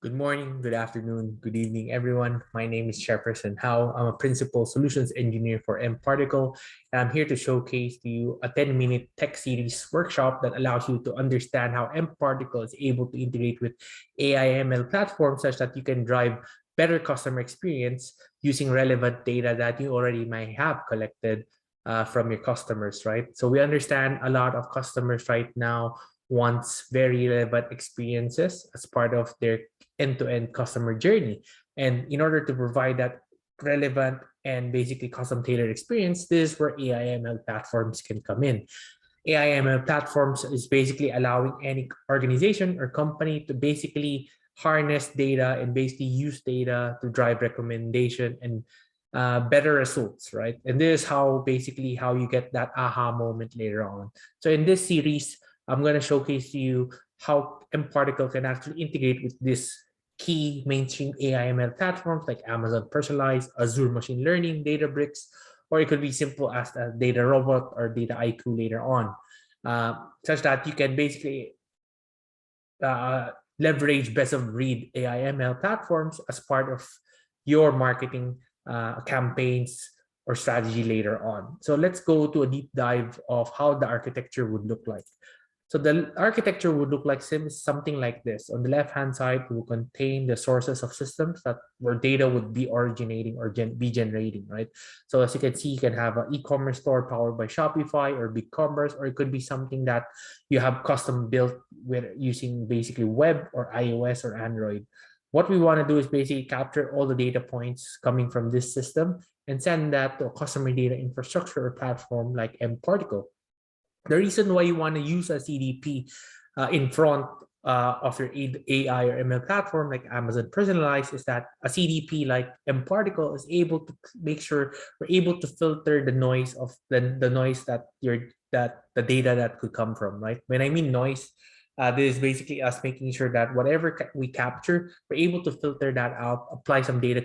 Good morning, good afternoon, good evening, everyone. My name is Jefferson Howe. I'm a Principal Solutions Engineer for mParticle, and I'm here to showcase to you a 10-minute tech series workshop that allows you to understand how mParticle is able to integrate with AI/ML platforms such that you can drive better customer experience using relevant data that you already might have collected from your customers, right? So we understand a lot of customers right now wants very relevant experiences as part of their end-to-end customer journey. And in order to provide that relevant and basically custom tailored experience, this is where AI/ML platforms can come in. AI/ML platforms is basically allowing any organization or company to basically harness data and basically use data to drive recommendation and better results, right? And this is how you get that aha moment later on. So in this series, I'm going to showcase to you how mParticle can actually integrate with this key mainstream AI/ML platforms like Amazon Personalized, Azure Machine Learning, Databricks, or it could be simple as a Data Robot or Data IQ later on, such that you can basically leverage best of breed AI/ML platforms as part of your marketing campaigns or strategy later on. So let's go to a deep dive of how the architecture would look like. So the architecture would look like something like this. On the left-hand side, it will contain the sources of systems that where data would be originating or be generating, right? So as you can see, you can have an e-commerce store powered by Shopify or BigCommerce, or it could be something that you have custom built with using basically web or iOS or Android. What we want to do is basically capture all the data points coming from this system and send that to a customer data infrastructure or platform like mParticle. The reason why you want to use a CDP in front of your AI or ML platform like Amazon Personalized is that a CDP like mParticle is able to make sure we're able to filter the noise of the noise that the data that could come from, right? When I mean noise, this is basically us making sure that whatever we capture, we're able to filter that out, apply some data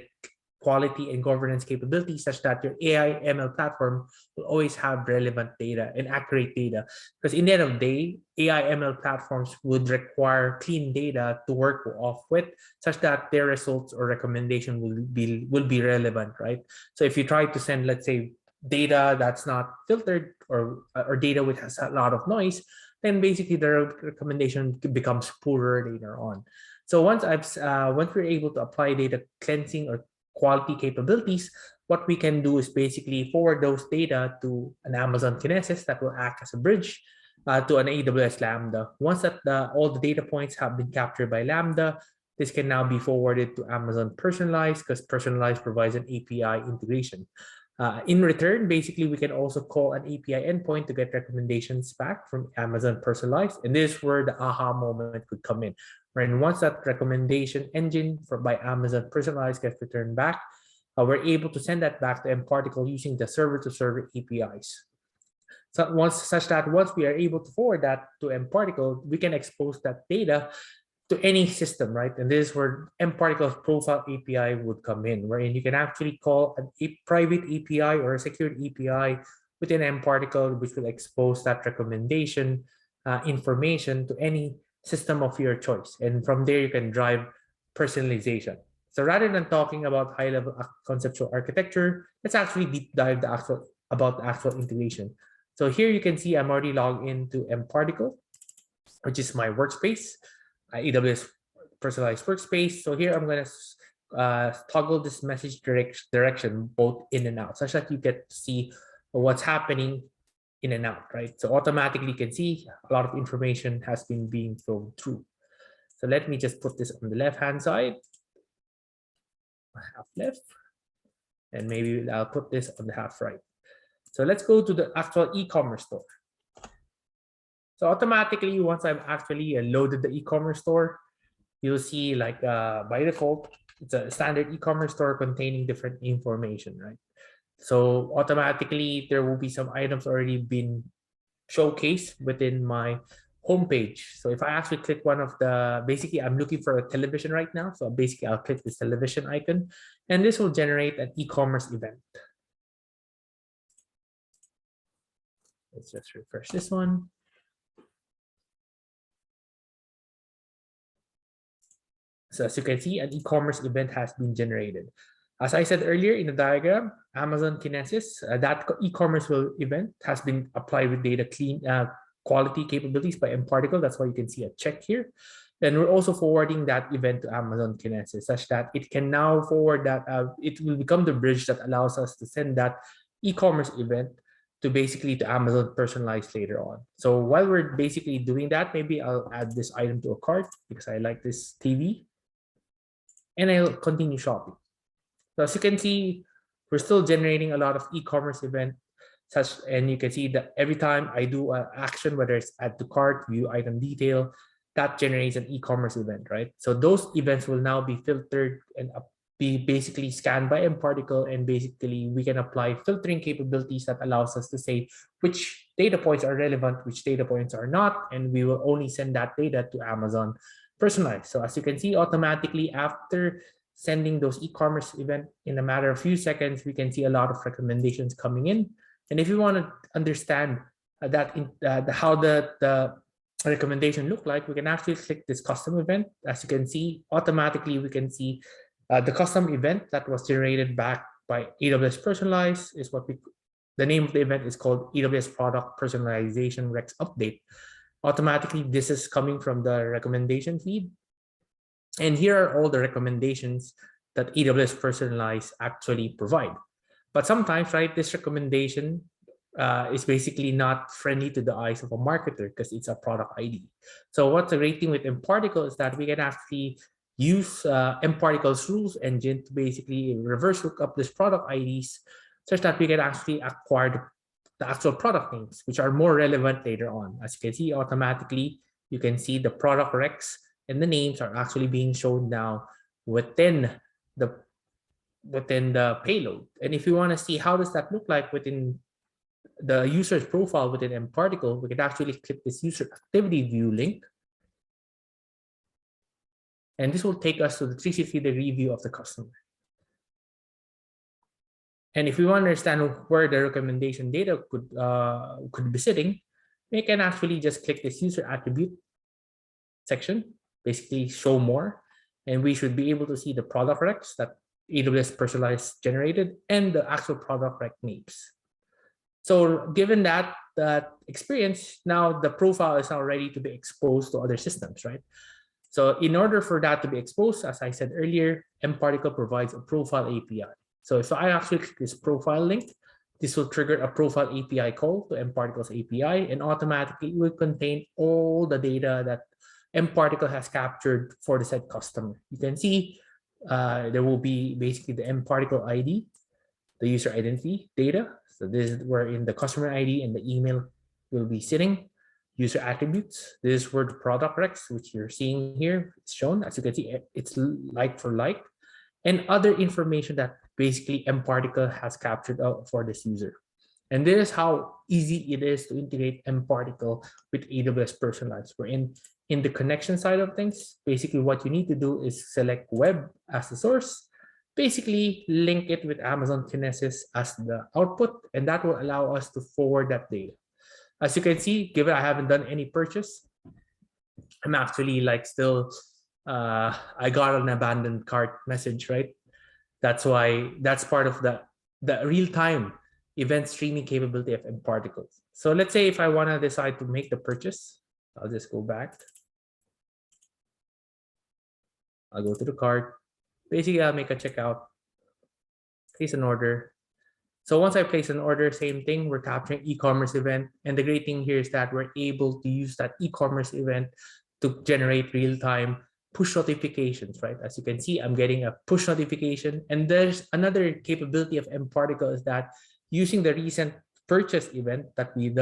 quality and governance capabilities such that your AI/ML platform will always have relevant data and accurate data. Because in the end of the day, AI/ML platforms would require clean data to work off with, such that their results or recommendation will be relevant, right? So if you try to send, let's say, data that's not filtered or data which has a lot of noise, then basically the recommendation becomes poorer later on. So once we're able to apply data cleansing or quality capabilities, what we can do is basically forward those data to an Amazon Kinesis that will act as a bridge to an AWS Lambda. Once that all the data points have been captured by Lambda, this can now be forwarded to Amazon Personalized because Personalized provides an API integration. In return, basically, we can also call an API endpoint to get recommendations back from Amazon Personalized. And this is where the aha moment could come in. And once that recommendation engine by Amazon Personalized gets returned back, we're able to send that back to mParticle using the server-to-server APIs. So once we are able to forward that to mParticle, we can expose that data to any system, right? And this is where mParticle's profile API would come in, wherein you can actually call a private API or a secured API within mParticle, which will expose that recommendation information to any system of your choice. And from there, you can drive personalization. So rather than talking about high-level conceptual architecture, let's actually deep dive about the actual integration. So here you can see I'm already logged into mParticle, which is my workspace, AWS personalized workspace. So here I'm going to toggle this message direction both in and out, such that you get to see what's happening in and out, right? So automatically you can see a lot of information has been being flowed through. So let me just put this on the left-hand side, half left, and maybe I'll put this on the half right. So let's go to the actual e-commerce store. So automatically, once I've actually loaded the e-commerce store, you'll see like by default, it's a standard e-commerce store containing different information, right? So automatically, there will be some items already been showcased within my homepage. So if I actually click one of the, basically I'm looking for a television right now. So basically I'll click this television icon and this will generate an e-commerce event. Let's just refresh this one. So as you can see, an e-commerce event has been generated. As I said earlier in the diagram, Amazon Kinesis, that e-commerce event has been applied with data clean quality capabilities by mParticle. That's why you can see a check here. Then we're also forwarding that event to Amazon Kinesis such that it can now forward that, it will become the bridge that allows us to send that e-commerce event to basically to Amazon personalized later on. So while we're basically doing that, maybe I'll add this item to a cart because I like this TV and I'll continue shopping. So as you can see, we're still generating a lot of e-commerce event and you can see that every time I do an action, whether it's add to cart, view item detail, that generates an e-commerce event, right? So those events will now be filtered and be basically scanned by mParticle, and basically we can apply filtering capabilities that allows us to say which data points are relevant, which data points are not, and we will only send that data to Amazon personalized. So as you can see, automatically after sending those e-commerce event in a matter of few seconds, we can see a lot of recommendations coming in. And if you want to understand how the recommendation look like, we can actually click this custom event. As you can see, automatically we can see the custom event that was generated back by AWS Personalize is the name of the event is called AWS Product Personalization Recs Update. Automatically, this is coming from the recommendation feed. And here are all the recommendations that AWS Personalize actually provide. But sometimes, right, this recommendation is basically not friendly to the eyes of a marketer because it's a product ID. So what's the great thing with mParticle is that we can actually use mParticle's rules engine to basically reverse look up these product IDs such that we can actually acquire the actual product names, which are more relevant later on. As you can see, automatically, you can see the product recs and the names are actually being shown now within the payload. And if you want to see how does that look like within the user's profile within mParticle, we can actually click this user activity view link. And this will take us to the 360-degree view of the customer. And if we want to understand where the recommendation data could be sitting, we can actually just click this user attribute section, basically show more, and we should be able to see the product recs that AWS Personalized generated and the actual product rec names. So given that experience, now the profile is now ready to be exposed to other systems, right? So in order for that to be exposed, as I said earlier, mParticle provides a profile API. So if I actually click this profile link, this will trigger a profile API call to mParticle's API, and automatically it will contain all the data that mParticle has captured for the said customer. You can see there will be basically the mParticle ID, the user identity data. So this is where in the customer ID and the email will be sitting. User attributes, this is where the product recs, which you're seeing here, is shown. As you can see, it's like for like, and other information that basically mParticle has captured for this user. And this is how easy it is to integrate mParticle with AWS Personalized. We're in the connection side of things. Basically, what you need to do is select web as the source, basically link it with Amazon Kinesis as the output, and that will allow us to forward that data. As you can see, given I haven't done any purchase, I'm actually like still, I got an abandoned cart message, right? That's why that's part of the real-time event streaming capability of mParticle. So let's say if I want to decide to make the purchase, I'll just go back. I'll go to the cart. Basically, I'll make a checkout, place an order. So once I place an order, same thing, we're capturing e-commerce event. And the great thing here is that we're able to use that e-commerce event to generate real-time push notifications, right? As you can see, I'm getting a push notification. And there's another capability of mParticle is that using the recent purchase event that we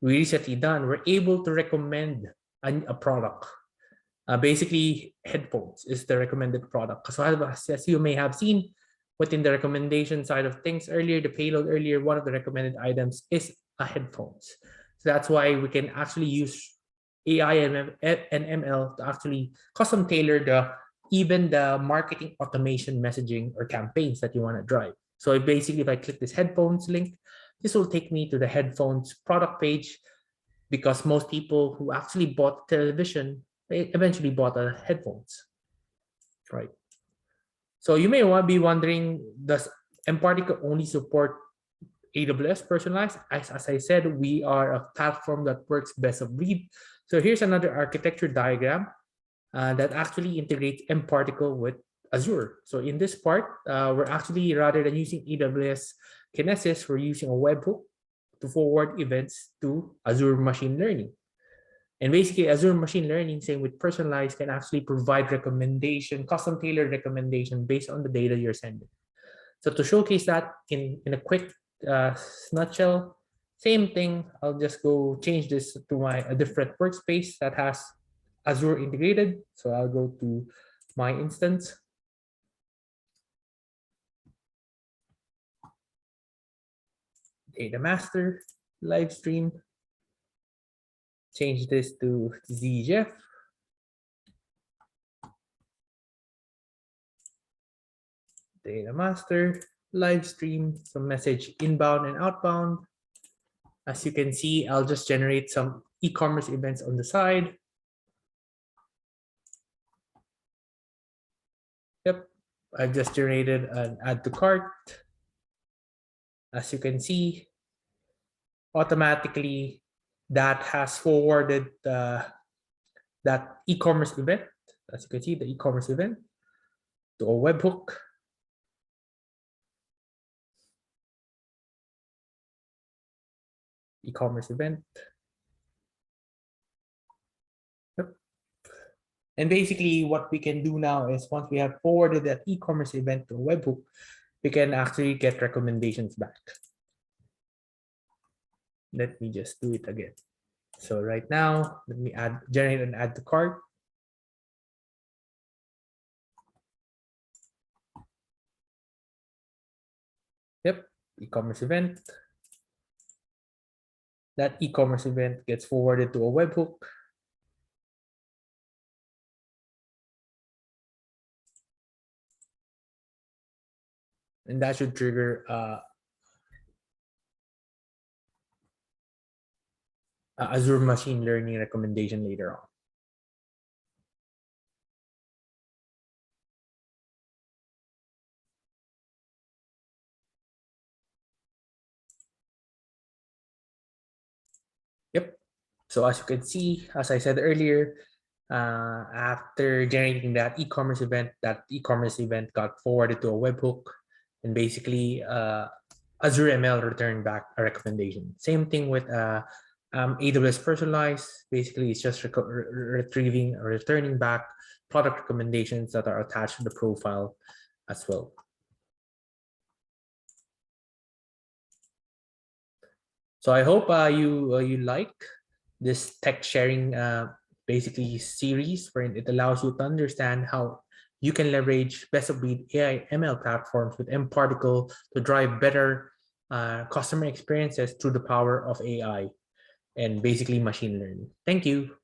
recently done, we're able to recommend a product. Basically, headphones is the recommended product. So as you may have seen, within the recommendation side of things earlier, the payload earlier, one of the recommended items is a headphones. So that's why we can actually use AI and ML to actually custom tailor even the marketing automation messaging or campaigns that you want to drive. So basically, if I click this headphones link, this will take me to the headphones product page, because most people who actually bought television, they eventually bought headphones. right? So you may be wondering, does mParticle only support AWS personalized? As I said, we are a platform that works best of breed. So here's another architecture diagram that actually integrates mParticle with Azure. So in this part, we're actually, rather than using AWS Kinesis, we're using a webhook to forward events to Azure Machine Learning. And basically, Azure Machine Learning, same with personalized, can actually provide recommendation, custom tailored recommendation based on the data you're sending. So to showcase that in a quick nutshell, same thing. I'll just go change this to a different workspace that has Azure integrated. So I'll go to my instance. Data master, live stream. Change this to ZJEF. Data master, live stream, some message inbound and outbound. As you can see, I'll just generate some e-commerce events on the side. Yep, I've just generated an add to cart. As you can see, automatically that has forwarded that e-commerce event. As you can see, the e-commerce event to a webhook. E-commerce event. Yep. And basically what we can do now is, once we have forwarded that e-commerce event to a webhook, we can actually get recommendations back. Let me just do it again. So right now, let me generate an add to cart. Yep, e-commerce event. That e-commerce event gets forwarded to a webhook. And that should trigger Azure Machine Learning recommendation later on. Yep. So as you can see, as I said earlier, after generating that e-commerce event got forwarded to a webhook, and basically Azure ML returned back a recommendation. Same thing with AWS personalized. Basically, it's just retrieving or returning back product recommendations that are attached to the profile as well. So I hope you like this tech sharing basically series, where it allows you to understand how you can leverage best of breed AI ML platforms with mParticle to drive better customer experiences through the power of AI and basically machine learning. Thank you.